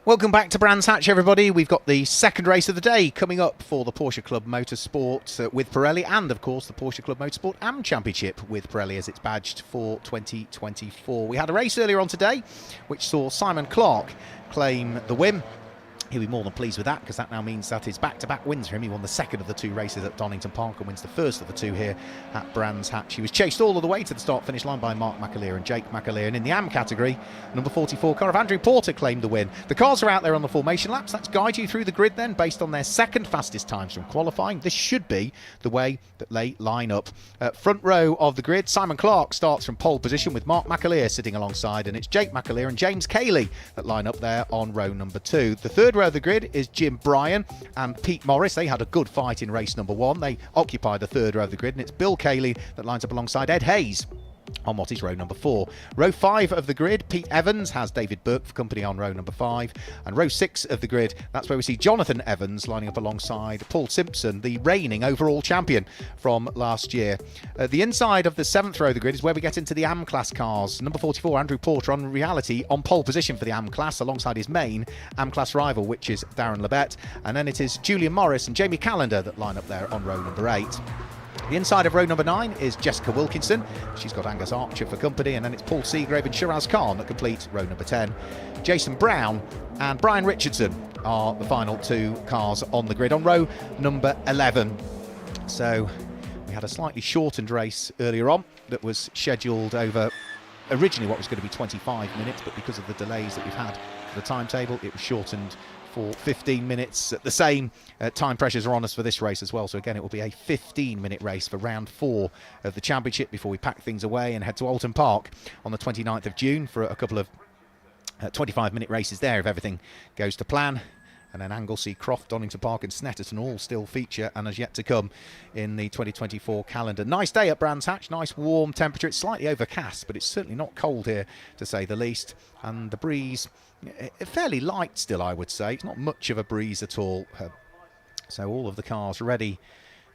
Welcome back to Brands Hatch, everybody. We've got the second race of the day coming up for the Porsche Club Motorsport with Pirelli, and of course the Porsche Club Motorsport Am Championship with Pirelli as it's badged for 2024. We had a race earlier on today which saw Simon Clark claim the win. He'll be more than pleased with that, because that now means that is back-to-back wins for him. He won the second of the two races at Donington Park and wins the first of the two here at Brands Hatch. He was chased all of the way to the start-finish line by Mark McAleer and Jake McAleer. And in the Am category, number 44 car of Andrew Porter claimed the win. The cars are out there on the formation laps. That's guide you through the grid then, based on their second fastest times from qualifying. This should be the way that they line up. Front row of the grid, Simon Clark starts from pole position with Mark McAleer sitting alongside, and it's Jake McAleer and James Cayley that line up there on row number 2. The third row of the grid is Jim Bryan and Pete Morris. They had a good fight in race number 1. They occupy the third row of the grid, and it's Bill Cayley that lines up alongside Ed Hayes on what is row number 4. Row 5 of the grid, Pete Evans has David Burke for company on row number 5. And row 6 of the grid, that's where we see Jonathan Evans lining up alongside Paul Simpson, the reigning overall champion from last year. The inside of the 7th row of the grid is where we get into the Am class cars. Number 44, Andrew Porter, on reality on pole position for the Am class alongside his main Am class rival, which is Darren Lebet. And then it is Julian Morris and Jamie Callender that line up there on row number 8. The inside of row number 9 is Jessica Wilkinson. She's got Angus Archer for company, and then it's Paul Seagrave and Shiraz Khan that complete row number 10. Jason Brown and Brian Richardson are the final two cars on the grid on row number 11. So we had a slightly shortened race earlier on that was scheduled over originally what was going to be 25 minutes, but because of the delays that we've had for the timetable, it was shortened for 15 minutes. The same time pressures are on us for this race as well, so again it will be a 15-minute race for round 4 of the championship before we pack things away and head to Alton Park on the 29th of June for a couple of 25-minute races there if everything goes to plan. And then Anglesey, Croft, Donington Park and Snetterton all still feature and as yet to come in the 2024 calendar. Nice day at Brands Hatch, nice warm temperature. It's slightly overcast, but it's certainly not cold here to say the least. And the breeze, fairly light still, I would say. It's not much of a breeze at all. So all of the cars ready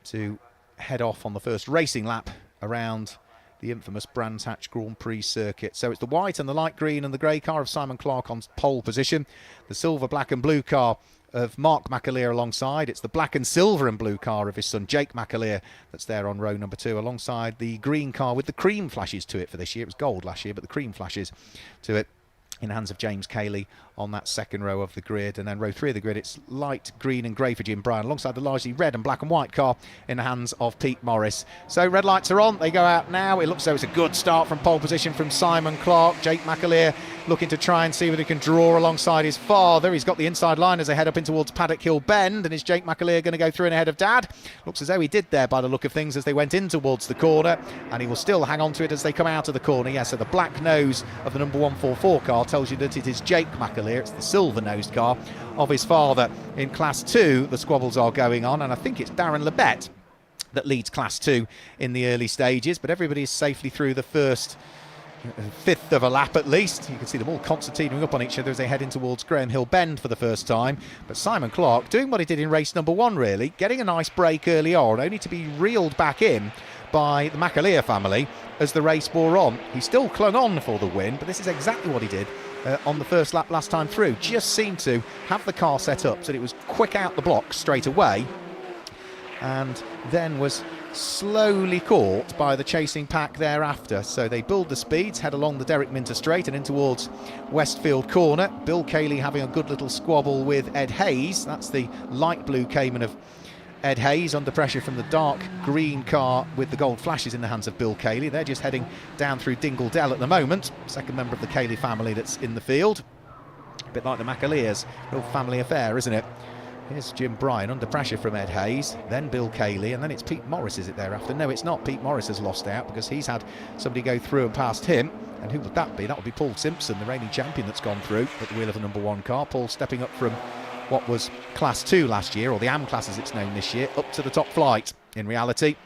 to head off on the first racing lap around the infamous Brands Hatch Grand Prix circuit. So it's the white and the light green and the grey car of Simon Clark on pole position. The silver, black and blue car of Mark McAleer alongside. It's the black and silver and blue car of his son Jake McAleer that's there on row number 2 alongside the green car with the cream flashes to it for this year. It was gold last year, but the cream flashes to it in the hands of James Cayley on that second row of the grid. And then row 3 of the grid, it's light green and grey for Jim Bryan alongside the largely red and black and white car in the hands of Pete Morris. So red lights are on, they go out now. It looks as though it's a good start from pole position from Simon Clark. Jake McAleer looking to try and see whether he can draw alongside his father. He's got the inside line as they head up in towards Paddock Hill Bend. And is Jake McAleer going to go through and ahead of Dad? Looks as though he did there by the look of things as they went in towards the corner, and he will still hang on to it as they come out of the corner. Yeah, so the black nose of the number 144 car tells you that it is Jake McAleer. It's the silver-nosed car of his father. In Class 2, the squabbles are going on, and I think it's Darren Lebet that leads Class 2 in the early stages, but everybody is safely through the first fifth of a lap at least. You can see them all concertinaing up on each other as they head in towards Graham Hill Bend for the first time. But Simon Clark doing what he did in race number 1 really, getting a nice break early on, only to be reeled back in by the McAleer family as the race bore on. He still clung on for the win, but this is exactly what he did on the first lap last time through. Just seemed to have the car set up so that it was quick out the blocks straight away, and then was slowly caught by the chasing pack thereafter. So they build the speeds, head along the Derek Minter Straight and in towards Westfield Corner. Bill Cayley having a good little squabble with Ed Hayes. That's the light blue Cayman of Ed Hayes, under pressure from the dark green car with the gold flashes in the hands of Bill Cayley. They're just heading down through Dingle Dell at the moment. Second member of the Cayley family that's in the field. A bit like the McAleers, real family affair, isn't it? Here's Jim Bryan under pressure from Ed Hayes, then Bill Cayley, and then it's Pete Morris, is it thereafter? No, it's not. Pete Morris has lost out because he's had somebody go through and past him. And who would that be? That would be Paul Simpson, the reigning champion that's gone through at the wheel of the number 1 car. Paul stepping up from what was Class 2 last year, or the Am class as it's known this year, up to the top flight in reality.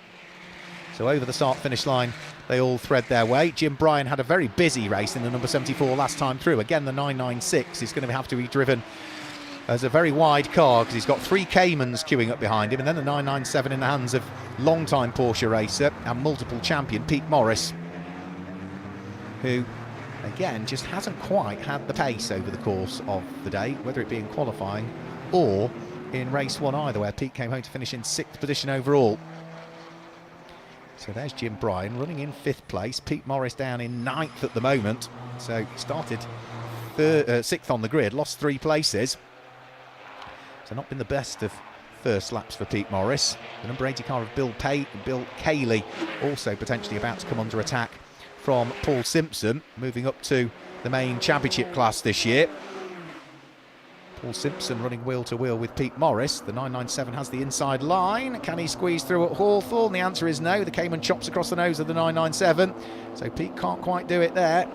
So over the start-finish line, they all thread their way. Jim Bryan had a very busy race in the number 74 last time through. Again, the 996 is going to have to be driven as a very wide car because he's got 3 Caymans queuing up behind him, and then the 997 in the hands of long-time Porsche racer and multiple champion Pete Morris, who Again, just hasn't quite had the pace over the course of the day, whether it be in qualifying or in race one either, where Pete came home to finish in 6th position overall. So there's Jim Bryan running in 5th place. Pete Morris down in 9th at the moment. So he started 6th on the grid, lost 3 places. So not been the best of first laps for Pete Morris. The number 80 car of Bill Cayley also potentially about to come under attack from Paul Simpson, moving up to the main championship class this year. Paul Simpson running wheel to wheel with Pete Morris. The 997 has the inside line. Can he squeeze through at Hawthorne? The answer is no. The Cayman chops across the nose of the 997. So Pete can't quite do it there.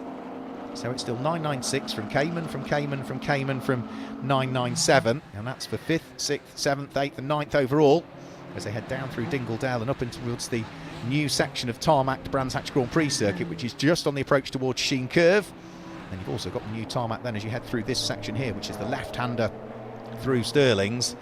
So it's still 996 from Cayman, from 997. And that's for 5th, 6th, 7th, 8th and 9th overall, as they head down through Dingledale and up into towards the new section of tarmac Brands Hatch Grand Prix circuit, which is just on the approach towards Sheen Curve. And you've also got the new tarmac then as you head through this section here, which is the left-hander through Stirlings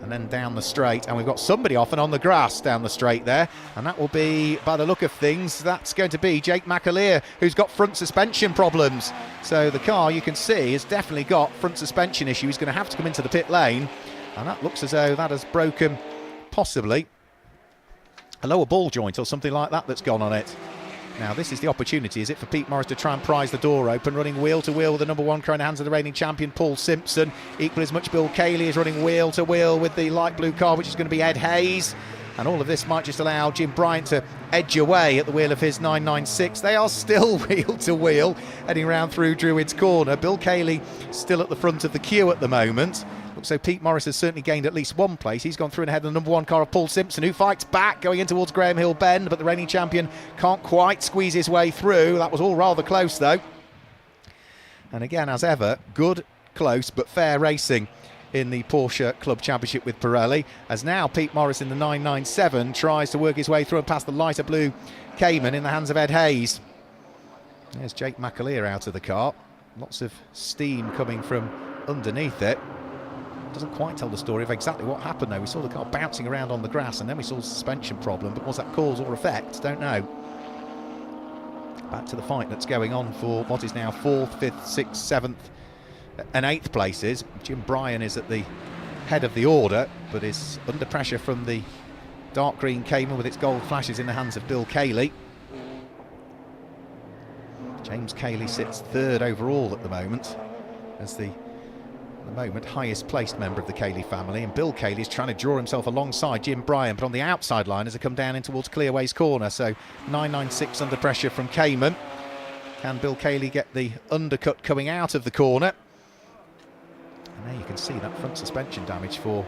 and then down the straight. And we've got somebody off and on the grass down the straight there, and that will be, by the look of things, that's going to be Jake McAleer, who's got front suspension problems. So the car, you can see, has definitely got front suspension issue. He's going to have to come into the pit lane, and that looks as though that has broken possibly a lower ball joint or something like that that's gone on it. Now this is the opportunity, is it, for Pete Morris to try and prise the door open, running wheel to wheel with the number 1 car in the hands of the reigning champion Paul Simpson. Equally as much Bill Cayley is running wheel to wheel with the light blue car, which is going to be Ed Hayes. And all of this might just allow Jim Bryan to edge away at the wheel of his 996. They are still wheel to wheel, heading around through Druids Corner. Bill Cayley still at the front of the queue at the moment. Looks so Pete Morris has certainly gained at least 1 place. He's gone through and ahead of the number 1 car of Paul Simpson, who fights back going in towards Graham Hill Bend, but the reigning champion can't quite squeeze his way through. That was all rather close though. And again, as ever, good, close but fair racing in the Porsche Club Championship with Pirelli, as now Pete Morris in the 997 tries to work his way through and past the lighter blue Cayman in the hands of Ed Hayes. There's Jake McAleer out of the car. Lots of steam coming from underneath it. Doesn't quite tell the story of exactly what happened though. We saw the car bouncing around on the grass and then we saw the suspension problem, but was that cause or effect? Don't know. Back to the fight that's going on for what is now 4th, 5th, 6th, 7th and 8th places. Jim Bryan is at the head of the order, but is under pressure from the dark green Cayman with its gold flashes in the hands of Bill Cayley. James Cayley sits 3rd overall at the moment, as the highest placed member of the Cayley family, and Bill Cayley is trying to draw himself alongside Jim Bryan, but on the outside line as they come down in towards Clearways Corner. So 996 under pressure from Cayman. Can Bill Cayley get the undercut coming out of the corner? And there you can see that front suspension damage for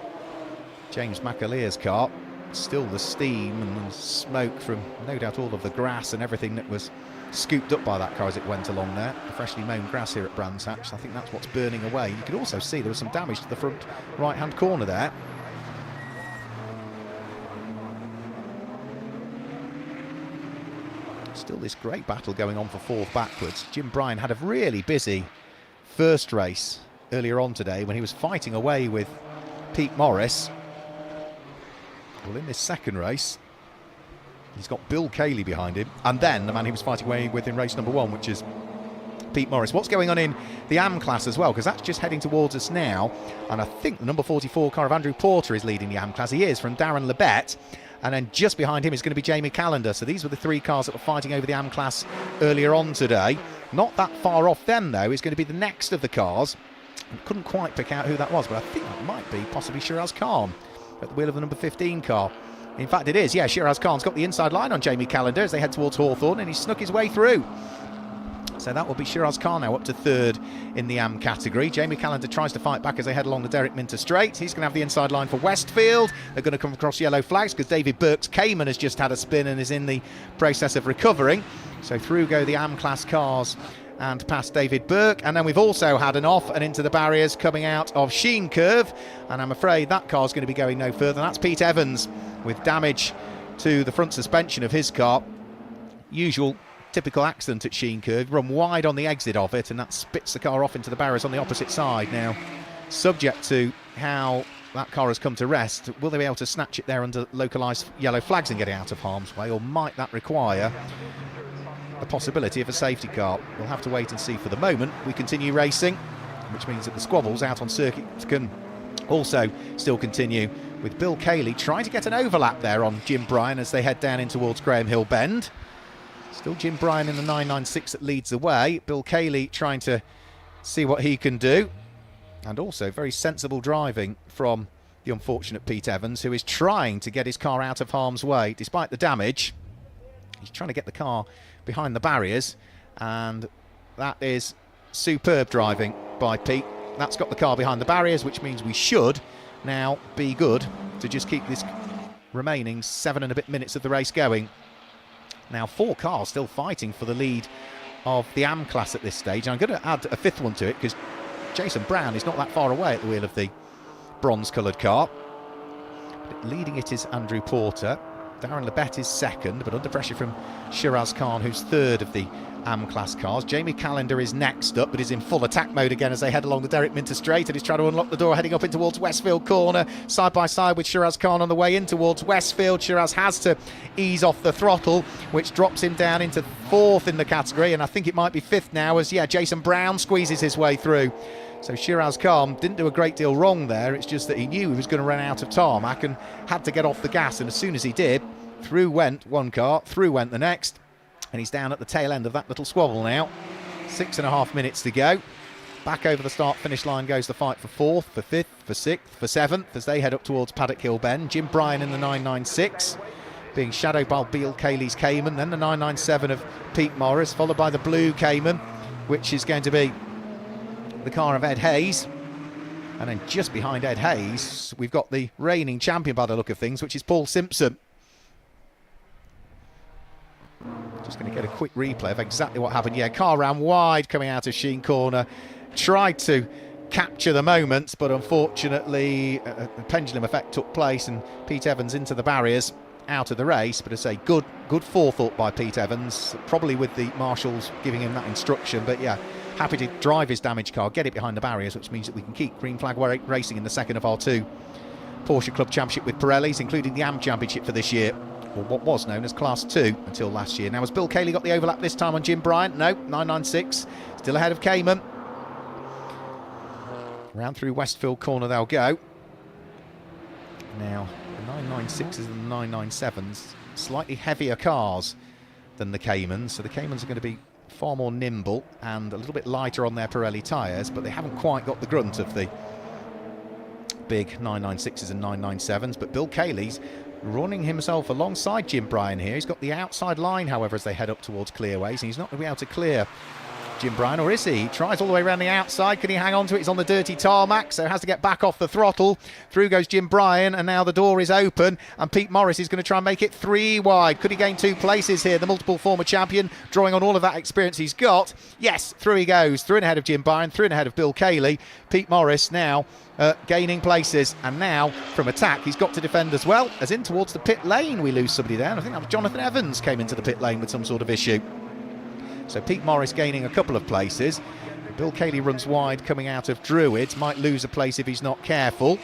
James McAleer's car. Still the steam and smoke from no doubt all of the grass and everything that was scooped up by that car as it went along there. The freshly mown grass here at Brands Hatch, I think that's what's burning away. You could also see there was some damage to the front right hand corner there. Still this great battle going on for 4th backwards. Jim Bryan had a really busy first race earlier on today when he was fighting away with Pete Morris. Well, in this second race he's got Bill Cayley behind him, and then the man he was fighting away with in race number 1, which is Pete Morris. What's going on in the AM class as well, because that's just heading towards us now, and I think the number 44 car of Andrew Porter is leading the AM class. He is, from Darren Lebet, and then just behind him is going to be Jamie Callender. So these were the 3 cars that were fighting over the AM class earlier on today. Not that far off them though is going to be the next of the cars. I couldn't quite pick out who that was, but I think that might be possibly Shiraz Khan at the wheel of the number 15 car. In fact, it is, yeah. Shiraz Khan's got the inside line on Jamie Callender as they head towards Hawthorne, and he snuck his way through. So that will be Shiraz Khan now up to 3rd in the AM category. Jamie Callender tries to fight back as they head along the Derek Minter Straight. He's going to have the inside line for Westfield. They're going to come across yellow flags because David Burke's Cayman has just had a spin and is in the process of recovering. So through go the AM class cars and past David Burke, and then we've also had an off and into the barriers coming out of Sheen Curve, and I'm afraid that car's going to be going no further. That's Pete Evans with damage to the front suspension of his car. Usual typical accident at Sheen Curve, run wide on the exit of it, and that spits the car off into the barriers on the opposite side. Now, subject to how that car has come to rest, will they be able to snatch it there under localised yellow flags and get it out of harm's way, or might that require the possibility of a safety car. We'll have to wait and see. For the moment, we continue racing, which means that the squabbles out on circuit can also still continue, with Bill Cayley trying to get an overlap there on Jim Bryan as they head down in towards Graham Hill Bend. Still Jim Bryan in the 996 that leads the way. Bill Cayley trying to see what he can do. And also very sensible driving from the unfortunate Pete Evans, who is trying to get his car out of harm's way despite the damage. He's trying to get the car behind the barriers, and that is superb driving by Pete. That's got the car behind the barriers, which means we should now be good to just keep this remaining 7 and a bit minutes of the race going. Now 4 cars still fighting for the lead of the AM class at this stage. I'm going to add a 5th one to it because Jason Brown is not that far away at the wheel of the bronze-coloured car. But leading it is Andrew Porter. Darren Labette is 2nd, but under pressure from Shiraz Khan, who's 3rd of the AM class cars. Jamie Callender is next up, but is in full attack mode again as they head along the Derek Minter Straight, and is trying to unlock the door, heading up in towards Westfield Corner, side by side with Shiraz Khan on the way in towards Westfield. Shiraz has to ease off the throttle, which drops him down into 4th in the category, and I think it might be 5th now as, Jason Brown squeezes his way through. So Shiraz Khan didn't do a great deal wrong there. It's just that he knew he was going to run out of tarmac and had to get off the gas, and as soon as he did, through went one car, through went the next, and he's down at the tail end of that little squabble now. 6.5 minutes to go. Back over the start-finish line goes the fight for 4th, for 5th, for 6th, for 7th as they head up towards Paddock Hill Bend. Jim Bryan in the 996 being shadowed by Bill Cayley's Cayman, then the 997 of Pete Morris, followed by the blue Cayman, which is going to be the car of Ed Hayes. And then just behind Ed Hayes, we've got the reigning champion by the look of things, which is Paul Simpson. Just going to get a quick replay of exactly what happened. Car ran wide coming out of Sheen Corner. Tried to capture the moments, but unfortunately a pendulum effect took place and Pete Evans into the barriers, out of the race. But I say good forethought by Pete Evans, probably with the marshals giving him that instruction. But happy to drive his damaged car, get it behind the barriers, which means that we can keep green flag racing in the second of our 2 Porsche Club Championship with Pirellis, including the AM Championship for this year, or what was known as Class 2 until last year. Now, has Bill Cayley got the overlap this time on Jim Bryan? No, 996, still ahead of Cayman. Round through Westfield Corner they'll go. Now, the 996s and the 997s, slightly heavier cars than the Caymans, so the Caymans are going to be far more nimble and a little bit lighter on their Pirelli tyres, but they haven't quite got the grunt of the big 996s and 997s. But Bill Cayley's running himself alongside Jim Bryan here. He's got the outside line, however, as they head up towards Clearways, and he's not going to be able to clear Jim Bryan, or is he? He tries all the way around the outside. Can he hang on to it? He's on the dirty tarmac, so has to get back off the throttle. Through goes Jim Bryan, and now the door is open, and Pete Morris is going to try and make it 3 wide. Could he gain 2 places here? The multiple former champion, drawing on all of that experience he's got. Yes, through he goes, through and ahead of Jim Bryan, through and ahead of Bill Cayley. Pete Morris now gaining places, and now from attack he's got to defend as well, as in towards the pit lane we lose somebody there, and I think that was Jonathan Evans came into the pit lane with some sort of issue. So Pete Morris gaining a couple of places. Bill Cayley runs wide coming out of Druids, might lose a place if he's not careful.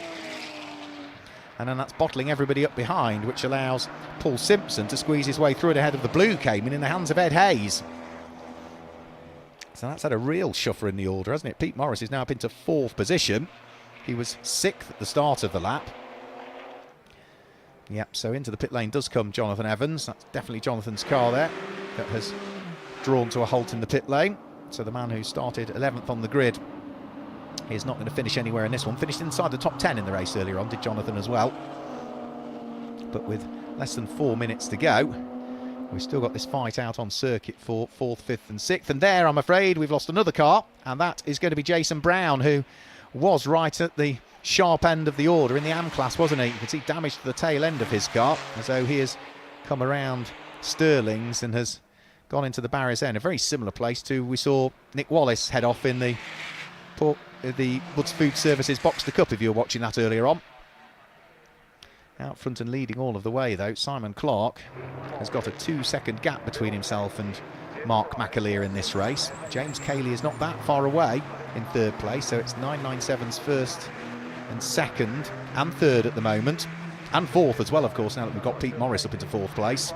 And then that's bottling everybody up behind, which allows Paul Simpson to squeeze his way through it ahead of the blue Cayman in the hands of Ed Hayes. So that's had a real shuffer in the order, hasn't it? Pete Morris is now up into 4th position. He was 6th at the start of the lap. Yep, so into the pit lane does come Jonathan Evans. That's definitely Jonathan's car there that has drawn to a halt in the pit lane. So the man who started 11th on the grid is not going to finish anywhere in this one. Finished inside the top 10 in the race earlier on, did Jonathan as well. But with less than 4 minutes to go, we've still got this fight out on circuit for 4th, 5th and 6th. And there, I'm afraid, we've lost another car, and that is going to be Jason Brown, who was right at the sharp end of the order in the AM class, wasn't he? You can see damage to the tail end of his car, as though he has come around Sterling's and has gone into the barriers end. A very similar place to we saw Nick Wallace head off in the Woods Food Services Boxster Cup, if you were watching that earlier on. Out front and leading all of the way, though, Simon Clark has got a 2-second gap between himself and Mark McAleer in this race. James Cayley is not that far away in 3rd place, so it's 997's 1st and 2nd and 3rd at the moment, and 4th as well, of course, now that we've got Pete Morris up into 4th place.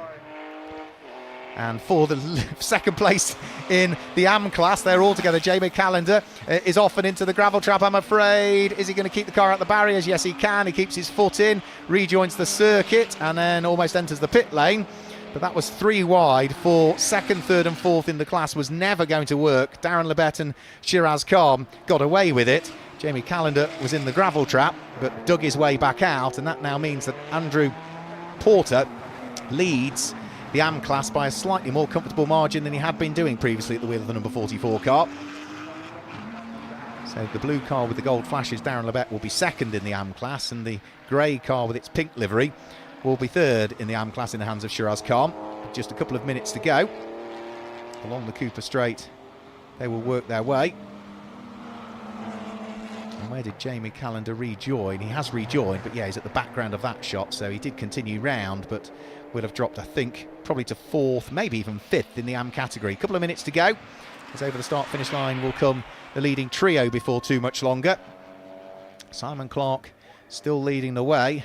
And for the second place in the AM class, they're all together. Jamie Callender is off and into the gravel trap, I'm afraid. Is he going to keep the car out the barriers? Yes, he can. He keeps his foot in, rejoins the circuit, and then almost enters the pit lane. But that was 3 wide for second, third and fourth in the class. Was never going to work. Darren Lebet and Shiraz Khan got away with it. Jamie Callender was in the gravel trap, but dug his way back out, and that now means that Andrew Porter leads the AM class by a slightly more comfortable margin than he had been doing previously at the wheel of the number 44 car. So the blue car with the gold flashes, Darren Lebet, will be second in the AM class, and the grey car with its pink livery will be third in the AM class in the hands of Shiraz Khan. Just a couple of minutes to go. Along the Cooper Straight, they will work their way. And where did Jamie Callender rejoin? He has rejoined, but yeah, he's at the background of that shot, so he did continue round, but will have dropped, I think, probably to fourth, maybe even fifth in the AM category. A couple of minutes to go. As over the start-finish line will come the leading trio before too much longer. Simon Clark still leading the way.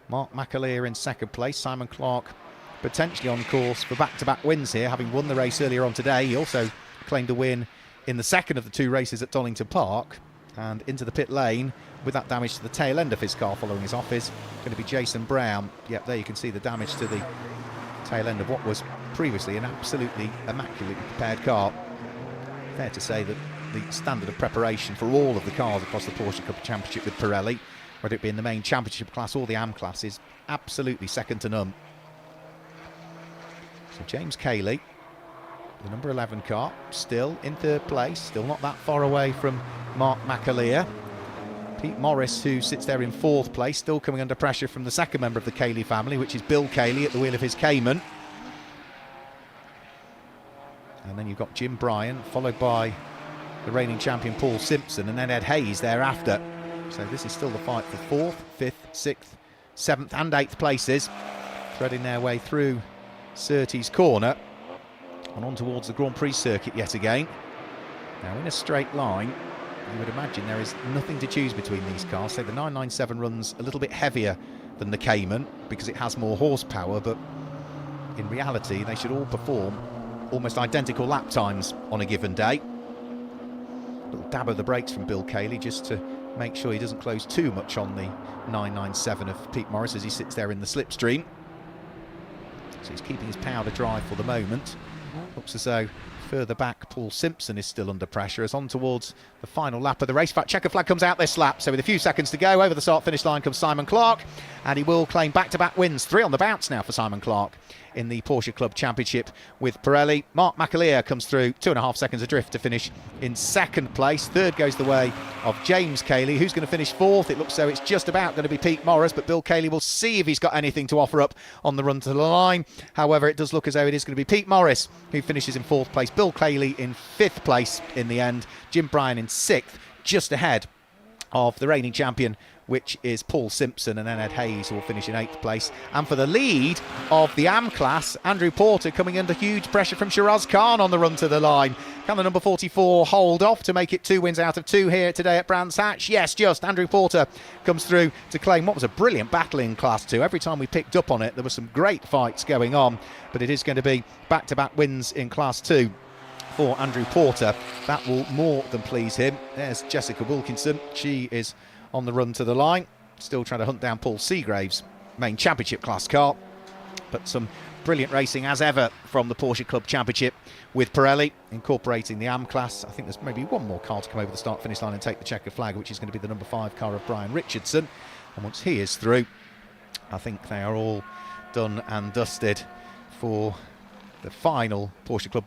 Mark McAleer in second place. Simon Clark potentially on course for back-to-back wins here, having won the race earlier on today. He also claimed a win in the second of the 2 races at Donington Park. And into the pit lane with that damage to the tail end of his car following his off is going to be Jason Brown. Yep, there you can see the damage to the tail end of what was previously an absolutely immaculately prepared car. Fair to say that the standard of preparation for all of the cars across the Porsche Cup Championship with Pirelli, whether it be in the main championship class or the AM class, is absolutely second to none. So James Cayley, the number 11 car, still in third place, still not that far away from Mark McAleer. Pete Morris, who sits there in fourth place, still coming under pressure from the second member of the Cayley family, which is Bill Cayley at the wheel of his Cayman. And then you've got Jim Bryan, followed by the reigning champion Paul Simpson, and then Ed Hayes thereafter. So this is still the fight for fourth, fifth, sixth, seventh and eighth places, threading their way through Surtees Corner and on towards the Grand Prix circuit yet again. Now in a straight line, you would imagine there is nothing to choose between these cars. So the 997 runs a little bit heavier than the Cayman because it has more horsepower, but in reality they should all perform almost identical lap times on a given day. A little dab of the brakes from Bill Cayley just to make sure he doesn't close too much on the 997 of Pete Morris as he sits there in the slipstream. So he's keeping his powder dry for the moment. Looks as though further back Paul Simpson is still under pressure as on towards the final lap of the race. In fact, checker flag comes out this lap, so with a few seconds to go, over the start-finish line comes Simon Clark, and he will claim back-to-back wins. 3 on the bounce now for Simon Clark in the Porsche Club Championship with Pirelli. Mark McAleer comes through 2.5 seconds adrift to finish in second place. Third goes the way of James Cayley, who's going to finish fourth. It looks so it's just about going to be Pete Morris, but Bill Cayley will see if he's got anything to offer up on the run to the line. However, it does look as though it is going to be Pete Morris who finishes in fourth place. Bill Cayley in fifth place in the end. Jim Bryan in sixth, just ahead of the reigning champion, which is Paul Simpson, and then Ed Hayes will finish in 8th place. And for the lead of the AM class, Andrew Porter coming under huge pressure from Shiraz Khan on the run to the line. Can the number 44 hold off to make it 2 wins out of 2 here today at Brands Hatch? Yes, just. Andrew Porter comes through to claim what was a brilliant battle in Class 2. Every time we picked up on it, there were some great fights going on, but it is going to be back-to-back wins in Class 2 for Andrew Porter. That will more than please him. There's Jessica Wilkinson. She is on the run to the line, still trying to hunt down Paul Seagrave's main championship class car. But some brilliant racing as ever from the Porsche Club Championship with Pirelli, incorporating the AM class. I think there's maybe one more car to come over the start-finish line and take the checker flag, which is going to be the number 5 car of Brian Richardson. And once he is through, I think they are all done and dusted for the final Porsche Club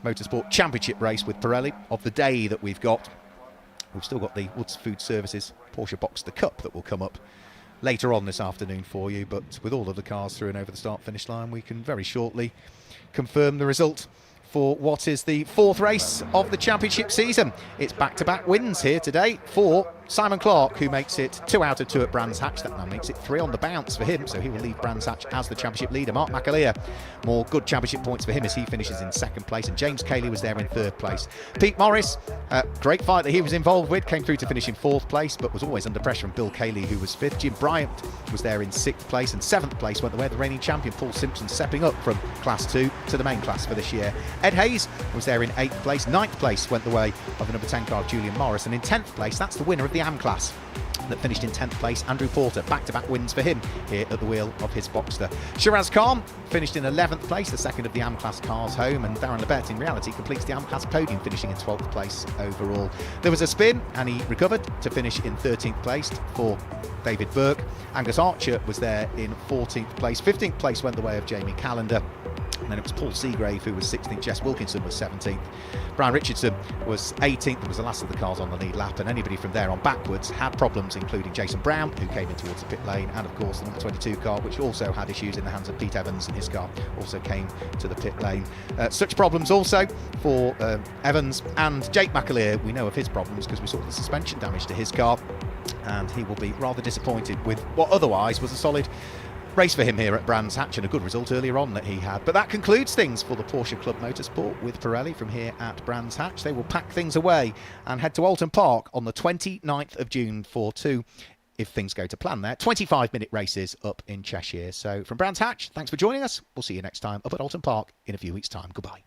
Motorsport Championship race with Pirelli of the day that we've got. We've still got the Woods Food Services Porsche Box the Cup that will come up later on this afternoon for you, but with all of the cars through and over the start-finish line, we can very shortly confirm the result for what is the 4th race of the championship season. It's back-to-back wins here today for Simon Clark, who makes it 2 out of 2 at Brands Hatch. That now makes it 3 on the bounce for him, so he will leave Brands Hatch as the championship leader. Mark McAleer, more good championship points for him as he finishes in 2nd place, and James Cayley was there in 3rd place. Pete Morris, great fight that he was involved with, came through to finish in 4th place, but was always under pressure from Bill Cayley, who was 5th. Jim Bryant was there in 6th place, and 7th place went the way of the reigning champion Paul Simpson, stepping up from Class 2 to the main class for this year. Ed Hayes was there in 8th place. 9th place went the way of the number 10 car Julian Morris, and in 10th place, that's the winner of the AM class that finished in 10th place, Andrew Porter. Back-to-back wins for him here at the wheel of his Boxster. Shiraz Khan finished in 11th place, the second of the AM class cars home, and Darren Lebet in reality completes the AM class podium, finishing in 12th place overall. There was a spin and he recovered to finish in 13th place for David Burke. Angus Archer was there in 14th place. 15th place went the way of Jamie Callender. And then it was Paul Seagrave who was 16th, Jess Wilkinson was 17th, Brian Richardson was 18th, and was the last of the cars on the lead lap, and anybody from there on backwards had problems, including Jason Brown, who came in towards the pit lane, and of course the number 22 car, which also had issues in the hands of Pete Evans, and his car also came to the pit lane. Such problems also for Evans and Jake McAleer. We know of his problems because we saw the suspension damage to his car, and he will be rather disappointed with what otherwise was a solid race for him here at Brands Hatch, and a good result earlier on that he had. But that concludes things for the Porsche Club Motorsport with Pirelli from here at Brands Hatch. They will pack things away and head to Alton Park on the 29th of June for 2, if things go to plan there, 25-minute races up in Cheshire. So from Brands Hatch, thanks for joining us. We'll see you next time up at Alton Park in a few weeks' time. Goodbye.